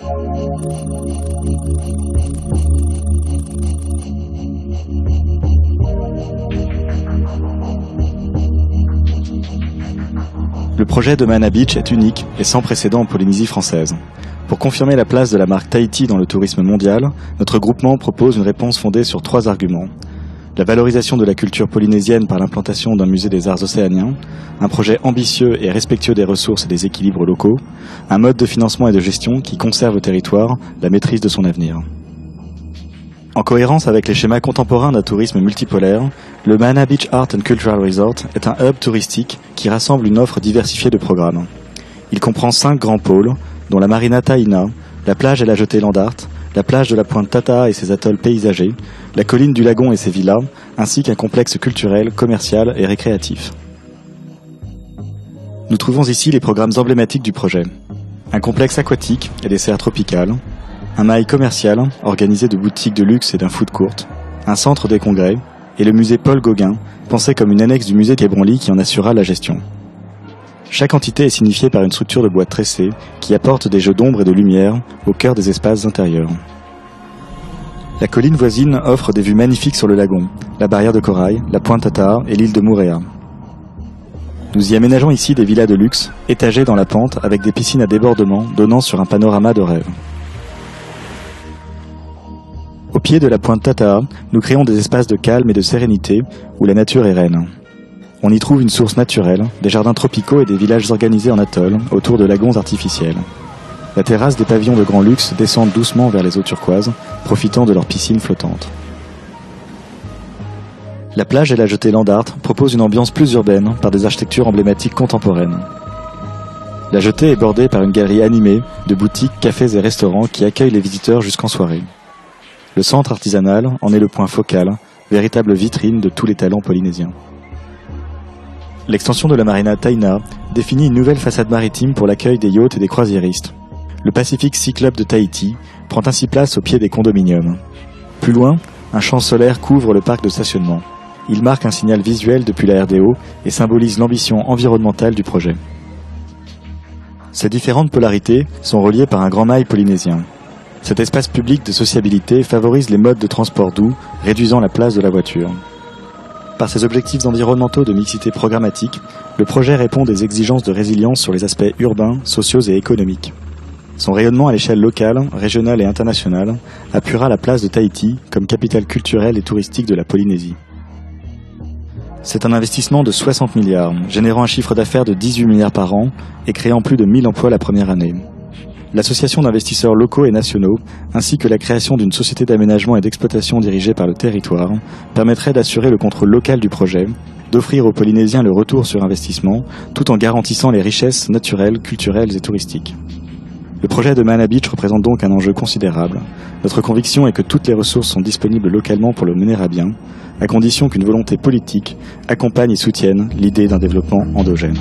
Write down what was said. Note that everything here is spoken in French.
Le projet de Mana Beach est unique et sans précédent en Polynésie française. Pour confirmer la place de la marque Tahiti dans le tourisme mondial, notre groupement propose une réponse fondée sur 3 arguments. La valorisation de la culture polynésienne par l'implantation d'un musée des arts océaniens, un projet ambitieux et respectueux des ressources et des équilibres locaux, un mode de financement et de gestion qui conserve au territoire la maîtrise de son avenir. En cohérence avec les schémas contemporains d'un tourisme multipolaire, le Mana Beach Art and Cultural Resort est un hub touristique qui rassemble une offre diversifiée de programmes. Il comprend 5 grands pôles, dont la Marina Taina, la plage et la jetée Landart, la plage de la pointe Tata'a et ses atolls paysagers, la colline du Lagon et ses villas, ainsi qu'un complexe culturel, commercial et récréatif. Nous trouvons ici les programmes emblématiques du projet. Un complexe aquatique et des serres tropicales, un mail commercial organisé de boutiques de luxe et d'un food court, un centre des congrès et le musée Paul Gauguin, pensé comme une annexe du musée Quai Branly qui en assura la gestion. Chaque entité est signifiée par une structure de bois tressée qui apporte des jeux d'ombre et de lumière au cœur des espaces intérieurs. La colline voisine offre des vues magnifiques sur le lagon, la barrière de corail, la pointe Tata'a et l'île de Moorea. Nous y aménageons ici des villas de luxe, étagées dans la pente avec des piscines à débordement donnant sur un panorama de rêve. Au pied de la pointe Tata'a, nous créons des espaces de calme et de sérénité où la nature est reine. On y trouve une source naturelle, des jardins tropicaux et des villages organisés en atolls autour de lagons artificiels. La terrasse des pavillons de grand luxe descendent doucement vers les eaux turquoises, profitant de leurs piscines flottantes. La plage et la jetée Landart proposent une ambiance plus urbaine par des architectures emblématiques contemporaines. La jetée est bordée par une galerie animée de boutiques, cafés et restaurants qui accueillent les visiteurs jusqu'en soirée. Le centre artisanal en est le point focal, véritable vitrine de tous les talents polynésiens. L'extension de la Marina Taina définit une nouvelle façade maritime pour l'accueil des yachts et des croisiéristes. Le Pacific Sea Club de Tahiti prend ainsi place au pied des condominiums. Plus loin, un champ solaire couvre le parc de stationnement. Il marque un signal visuel depuis la RDO et symbolise l'ambition environnementale du projet. Ces différentes polarités sont reliées par un grand mail polynésien. Cet espace public de sociabilité favorise les modes de transport doux, réduisant la place de la voiture. Par ses objectifs environnementaux de mixité programmatique, le projet répond des exigences de résilience sur les aspects urbains, sociaux et économiques. Son rayonnement à l'échelle locale, régionale et internationale appuiera la place de Tahiti comme capitale culturelle et touristique de la Polynésie. C'est un investissement de 60 milliards, générant un chiffre d'affaires de 18 milliards par an et créant plus de 1000 emplois la première année. L'association d'investisseurs locaux et nationaux, ainsi que la création d'une société d'aménagement et d'exploitation dirigée par le territoire, permettrait d'assurer le contrôle local du projet, d'offrir aux Polynésiens le retour sur investissement, tout en garantissant les richesses naturelles, culturelles et touristiques. Le projet de Mana Beach représente donc un enjeu considérable. Notre conviction est que toutes les ressources sont disponibles localement pour le mener à bien, à condition qu'une volonté politique accompagne et soutienne l'idée d'un développement endogène.